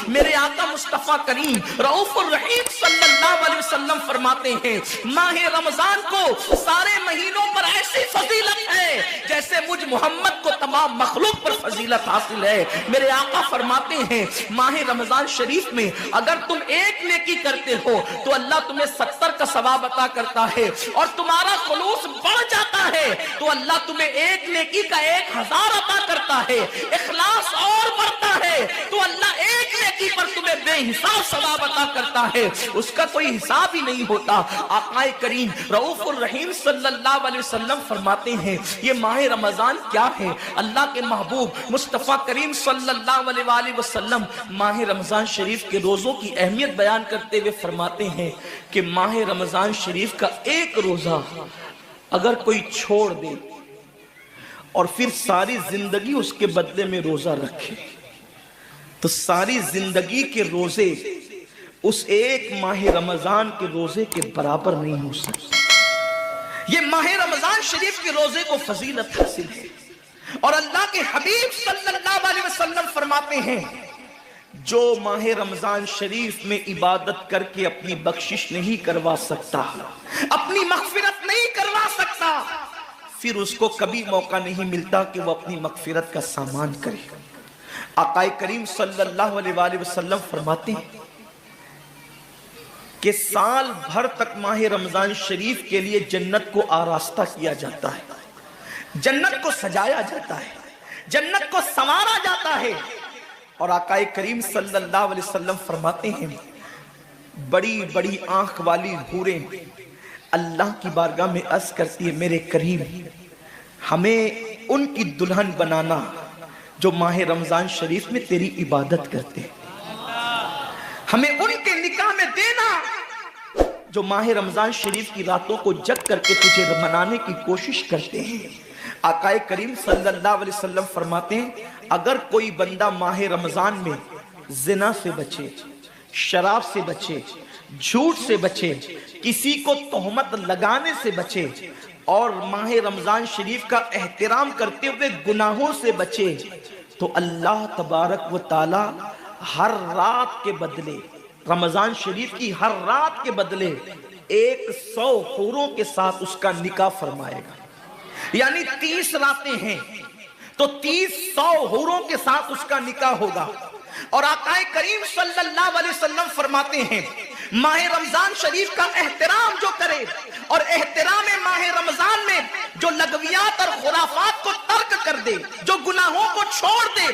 میرے آقا مصطفیٰ کریم رؤوف الرحیم صلی اللہ علیہ وسلم فرماتے ہیں ماہ رمضان کو سارے مہینوں پر ایسی فضیلت ہے جیسے مجھ محمد کو تمام مخلوق پر فضیلت حاصل ہے۔ میرے آقا فرماتے ہیں ماہ رمضان شریف میں اگر تم ایک نیکی کرتے ہو تو اللہ تمہیں 70 کا ثواب عطا کرتا ہے، اور تمہارا خلوص بڑھ جاتا ہے تو اللہ تمہیں ایک نیکی کا 1000 عطا کرتا ہے، اخلاص اور بڑھتا ہے تو اللہ ایک نیکی پر تمہیں بے حساب ثواب عطا کرتا ہے، اس کا کوئی حساب ہی نہیں ہوتا۔ آقا کریم رؤوف الرحیم صلی اللہ علیہ وسلم فرماتے ہیں یہ ماہ رمضان کیا ہے؟ اللہ کے محبوب مصطفیٰ کریم صلی اللہ علیہ وآلہ وسلم ماہ رمضان شریف کے روزوں کی اہمیت بیان کرتے ہوئے فرماتے ہیں کہ ماہ رمضان شریف کا ایک روزہ اگر کوئی چھوڑ دے اور پھر ساری زندگی اس کے بدلے میں روزہ رکھے تو ساری زندگی کے روزے اس ایک ماہ رمضان کے روزے کے برابر نہیں ہو سکتے۔ یہ ماہ رمضان شریف کے روزے کو فضیلت حاصل ہے، اور اللہ کے حبیب صلی اللہ علیہ وسلم فرماتے ہیں جو ماہ رمضان شریف میں عبادت کر کے اپنی بخشش نہیں کروا سکتا، اپنی مغفرت نہیں کروا سکتا، پھر اس کو کبھی موقع نہیں ملتا کہ وہ اپنی مغفرت کا سامان کرے۔ آقا کریم صلی اللہ علیہ وآلہ وسلم فرماتے ہیں کہ سال بھر تک ماہ رمضان شریف کے لیے جنت کو آراستہ کیا جاتا ہے، جنت کو سجایا جاتا ہے، جنت کو سنوارا جاتا ہے، اور آقا کریم صلی اللہ علیہ وسلم فرماتے ہیں بڑی بڑی آنکھ والی حوریں اللہ کی بارگاہ میں عرض کرتی ہے میرے کریم ہمیں ان کی دلہن بنانا جو ماہ رمضان شریف میں تیری عبادت کرتے ہیں، ہمیں ان کے نکاح میں دینا جو ماہ رمضان شریف کی راتوں کو جگ کر کے تجھے منانے کی کوشش کرتے ہیں۔ آقا کریم صلی اللہ علیہ وسلم فرماتے ہیں اگر کوئی بندہ ماہ رمضان میں زنا سے بچے، شراب سے بچے، جھوٹ سے بچے، کسی کو تہمت لگانے سے بچے، اور ماہ رمضان شریف کا احترام کرتے ہوئے گناہوں سے بچے تو اللہ تبارک و تعالی ہر رات کے بدلے، رمضان شریف کی ہر رات کے بدلے 100 حوروں کے ساتھ اس کا نکاح فرمائے گا۔ یعنی 30 راتیں ہیں تو 300 حوروں کے ساتھ اس کا نکاح ہوگا۔ اور آقا کریم صلی اللہ علیہ وسلم فرماتے ہیں ماہ رمضان شریف کا احترام جو کرے اور احترام ماہ رمضان میں جو لغویات اور خرافات کو ترک کر دے، جو گناہوں کو چھوڑ دے،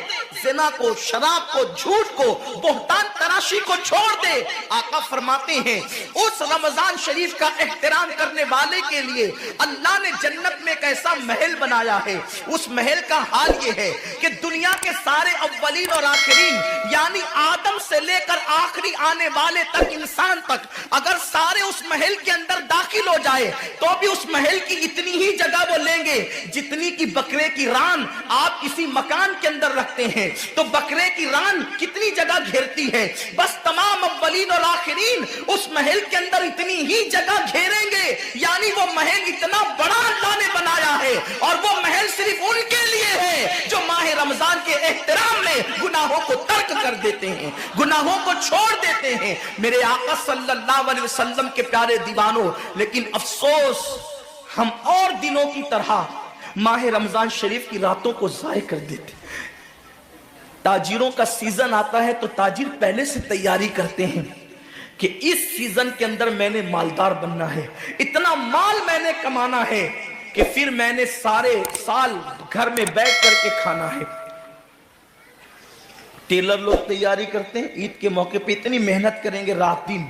زنا کو، شراب کو، جھوٹ کو، بہتان تراشی کو چھوڑ دے، آقا فرماتے ہیں اس رمضان شریف کا احترام کرنے والے کے لیے اللہ نے جنت میں ایک ایسا محل بنایا ہے، اس محل کا حال یہ ہے کہ دنیا کے سارے اولین اور آخرین یعنی آدم سے لے کر آخری آنے والے تک انسان تک اگر سارے اس محل کے اندر داخل ہو جائے تو بھی اس محل کی اتنی ہی جگہ وہ لیں گے جتنی کی بکرے کی ران آپ کسی مکان کے اندر رکھتے ہیں، تو بکرے کی ران کتنی جگہ گھیرتی ہے، بس تمام اولین اور آخرین اس محل کے اندر اتنی ہی جگہ گھیریں گے، یعنی وہ محل اتنا بڑا اللہ نے بنایا ہے، اور وہ محل صرف ان کے لیے ہے جو ماہ رمضان کے احترام میں گناہوں کو ترک کر دیتے ہیں، گناہوں کو چھوڑ دیتے ہیں۔ میرے آقا صلی اللہ علیہ وسلم کے پیارے دیوانوں، لیکن افسوس ہم اور دنوں کی طرح ماہ رمضان شریف کی راتوں کو ضائع کر دیتے۔ تاجروں کا سیزن آتا ہے تو تاجر پہلے سے تیاری کرتے ہیں کہ اس سیزن کے اندر میں نے مالدار بننا ہے، اتنا مال میں نے کمانا ہے کہ پھر میں نے سارے سال گھر میں بیٹھ کر کے کھانا ہے۔ ٹیلر لوگ تیاری کرتے ہیں عید کے موقع پہ اتنی محنت کریں گے رات دن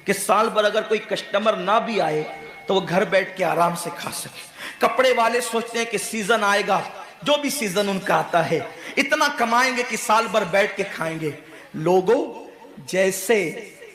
کہ سال بھر اگر کوئی کسٹمر نہ بھی آئے تو وہ گھر بیٹھ کے آرام سے کھا سکے۔ کپڑے والے سوچتے ہیں کہ سیزن آئے گا، جو بھی سیزن ان کا آتا ہے اتنا کمائیں گے کہ سال بھر بیٹھ کے کھائیں گے۔ لوگوں جیسے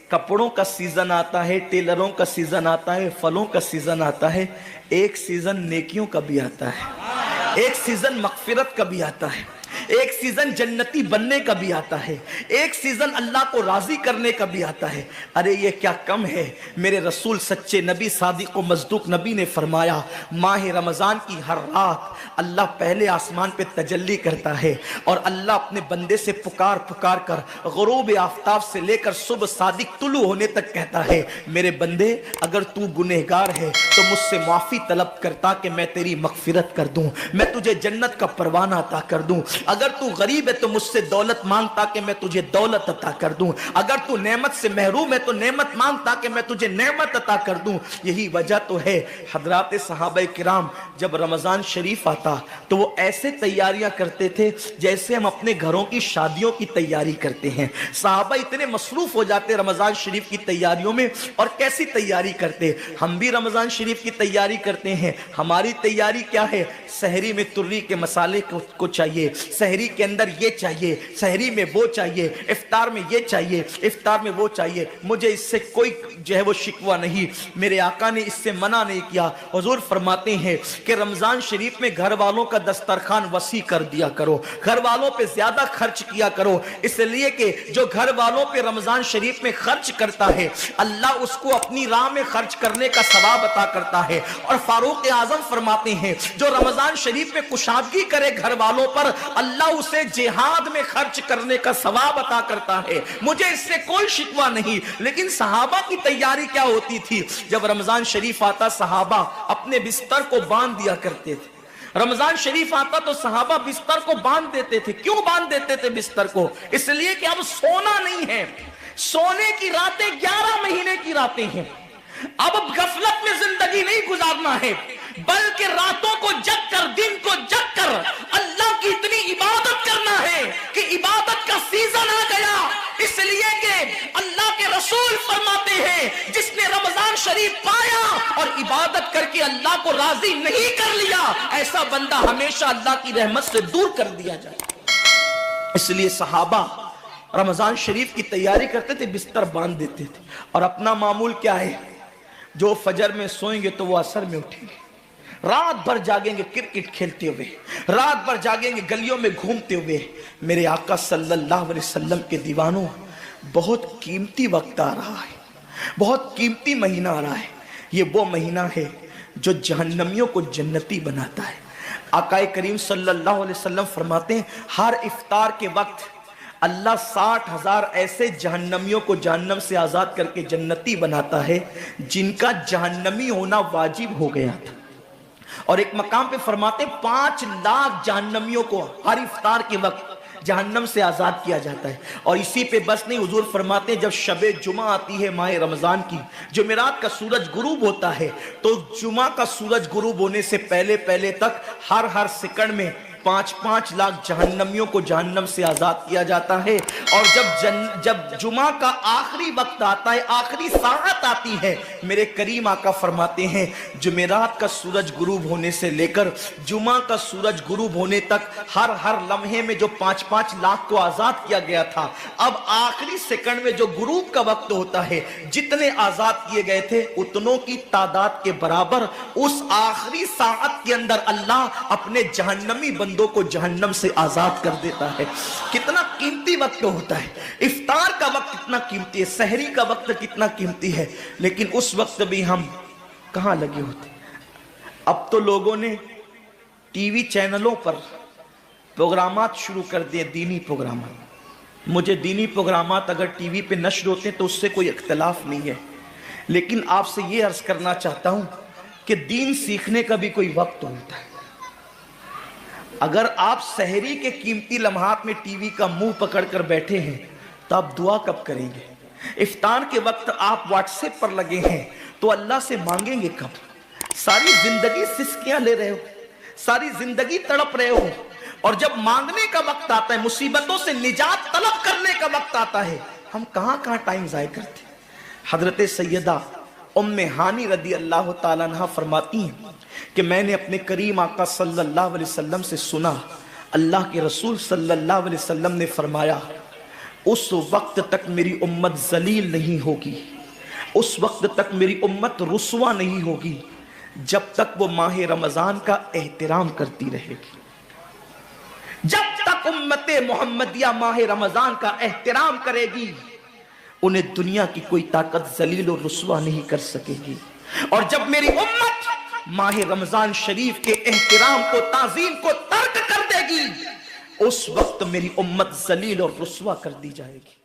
کپڑوں کا سیزن آتا ہے، ٹیلروں کا سیزن آتا ہے، پھلوں کا سیزن آتا ہے، ایک سیزن نیکیوں کا بھی آتا ہے، ایک سیزن مغفرت کا بھی آتا ہے، ایک سیزن جنتی بننے کا بھی آتا ہے، ایک سیزن اللہ کو راضی کرنے کا بھی آتا ہے۔ ارے یہ کیا کم ہے، میرے رسول سچے نبی صادق و مصدوق نبی نے فرمایا ماہ رمضان کی ہر رات اللہ پہلے آسمان پہ تجلی کرتا ہے اور اللہ اپنے بندے سے پکار پکار کر غروب آفتاب سے لے کر صبح صادق طلوع ہونے تک کہتا ہے میرے بندے اگر تو گنہگار ہے تو مجھ سے معافی طلب کرتا کہ میں تیری مغفرت کر دوں، میں تجھے جنت کا پروانہ عطا کر دوں، اگر تو غریب ہے تو مجھ سے دولت مانگتا کہ میں تجھے دولت عطا کر دوں، اگر تو نعمت سے محروم ہے تو نعمت مانگتا کہ میں تجھے نعمت عطا کر دوں۔ یہی وجہ تو ہے حضرات صحابہ کرام جب رمضان شریف آتا تو وہ ایسے تیاریاں کرتے تھے جیسے ہم اپنے گھروں کی شادیوں کی تیاری کرتے ہیں۔ صحابہ اتنے مصروف ہو جاتے رمضان شریف کی تیاریوں میں، اور کیسی تیاری کرتے، ہم بھی رمضان شریف کی تیاری کرتے ہیں۔ ہماری تیاری کیا ہے؟ سحری میں تری کے مسالے کو چاہیے، سحری کے اندر یہ چاہیے، سحری میں وہ چاہیے، افطار میں یہ چاہیے، افطار میں وہ چاہیے۔ مجھے اس سے کوئی جو ہے وہ شکوہ نہیں، میرے آقا نے اس سے منع نہیں کیا۔ حضور فرماتے ہیں کہ رمضان شریف میں گھر والوں کا دسترخوان وسیع کر دیا کرو، گھر والوں پہ زیادہ خرچ کیا کرو، اس لیے کہ جو گھر والوں پہ رمضان شریف میں خرچ کرتا ہے اللہ اس کو اپنی راہ میں خرچ کرنے کا ثواب عطا کرتا ہے۔ اور فاروق اعظم فرماتے ہیں جو رمضان شریف میں کشادگی کرے گھر والوں پر اللہ اسے جہاد میں خرچ کرنے کا ثواب عطا کرتا ہے۔ مجھے اس سے کوئی شکوہ نہیں، لیکن صحابہ کی تیاری کیا ہوتی تھی؟ جب رمضان شریف آتا صحابہ اپنے بستر کو باندھ دیا کرتے تھے۔ رمضان شریف آتا تو صحابہ بستر کو باندھ دیتے تھے۔ کیوں باندھ دیتے تھے بستر کو؟ اس لیے کہ اب سونا نہیں ہے، سونے کی راتیں 11 مہینے کی راتیں ہیں، اب غفلت میں زندگی نہیں گزارنا ہے، بلکہ راتوں کو جگ کر دن کو جگ کر اللہ کی اتنی عبادت کرنا ہے کہ عبادت کا سیزن آ گیا۔ اس لیے کہ اللہ کے رسول فرماتے ہیں جس نے رمضان شریف پایا اور عبادت کر کے اللہ کو راضی نہیں کر لیا ایسا بندہ ہمیشہ اللہ کی رحمت سے دور کر دیا جائے۔ اس لیے صحابہ رمضان شریف کی تیاری کرتے تھے، بستر باندھ دیتے تھے، اور اپنا معمول کیا ہے؟ جو فجر میں سوئیں گے تو وہ عصر میں اٹھیں گے، رات بھر جاگیں گے کرکٹ کھیلتے ہوئے، رات بھر جاگیں گے گلیوں میں گھومتے ہوئے۔ میرے آقا صلی اللہ علیہ وسلم کے دیوانوں، بہت قیمتی وقت آ رہا ہے، بہت قیمتی مہینہ آ رہا ہے۔ یہ وہ مہینہ ہے جو جہنمیوں کو جنتی بناتا ہے۔ آقا کریم صلی اللہ علیہ وسلم فرماتے ہیں ہر افطار کے وقت اللہ 60,000 ایسے جہنمیوں کو جہنم سے آزاد کر کے جنتی بناتا ہے جن کا جہنمی ہونا واجب ہو گیا تھا۔ اور ایک مقام پہ فرماتے 5 لاکھ جہنمیوں کو ہر افطار کے وقت جہنم سے آزاد کیا جاتا ہے۔ اور اسی پہ بس نہیں، حضور فرماتے ہیں جب شب جمعہ آتی ہے ماہ رمضان کی، جمعرات کا سورج غروب ہوتا ہے، تو جمعہ کا سورج غروب ہونے سے پہلے پہلے تک ہر سیکنڈ میں 5 لاکھ جہنمیوں کو جہنم سے آزاد کیا جاتا ہے۔ اور جب جمعہ کا آخری وقت آتا ہے، آخری ساعت آتی ہے، میرے کریم آقا فرماتے ہیں جمعرات کا سورج غروب ہونے سے لے کر جمعہ کا سورج غروب ہونے تک ہر لمحے میں جو 5 لاکھ کو آزاد کیا گیا تھا، اب آخری سیکنڈ میں جو غروب کا وقت ہوتا ہے جتنے آزاد کیے گئے تھے اتنوں کی تعداد کے برابر اس آخری ساعت کے اندر اللہ اپنے جہنمی بندوں کو جہنم سے آزاد کر دیتا ہے۔ کتنا قیمتی وقت ہوتا ہے، افطار کا وقت کتنا قیمتی ہے، سحری کا وقت کتنا قیمتی ہے، لیکن اس وقت بھی ہم کہاں لگے ہوتے۔ اب تو لوگوں نے ٹی وی چینلوں پر پروگرامات شروع کر دیے، دینی پروگرامات۔ مجھے دینی پروگرامات اگر ٹی وی پہ نشر ہوتے ہیں تو اس سے کوئی اختلاف نہیں ہے، لیکن آپ سے یہ عرض کرنا چاہتا ہوں کہ دین سیکھنے کا بھی کوئی وقت ہوتا ہے۔ اگر آپ سحری کے قیمتی لمحات میں ٹی وی کا منہ پکڑ کر بیٹھے ہیں تو آپ دعا کب کریں گے؟ افطار کے وقت آپ واٹس ایپ پر لگے ہیں تو اللہ سے مانگیں گے کب؟ ساری زندگی سسکیاں لے رہے ہو، ساری زندگی تڑپ رہے ہو، اور جب مانگنے کا وقت آتا ہے، مصیبتوں سے نجات طلب کرنے کا وقت آتا ہے، ہم کہاں ٹائم ضائع کرتے ہیں۔ حضرت سیدہ ام ہانی رضی اللہ تعالیٰ عنہ فرماتی ہیں کہ میں نے اپنے کریم آقا صلی اللہ علیہ وسلم سے سنا، اللہ کے رسول صلی اللہ علیہ وسلم نے فرمایا اس وقت تک میری امت ذلیل نہیں ہوگی، اس وقت تک میری امت رسوا نہیں ہوگی جب تک وہ ماہ رمضان کا احترام کرتی رہے گی، جب تک امت محمدیہ ماہ رمضان کا احترام کرے گی انہیں دنیا کی کوئی طاقت ذلیل و رسوا نہیں کر سکے گی. اور جب میری امت ماہ رمضان شریف کے احترام کو تعظیم کو ترک کر دے گی اس وقت میری امت ذلیل اور رسوا کر دی جائے گی.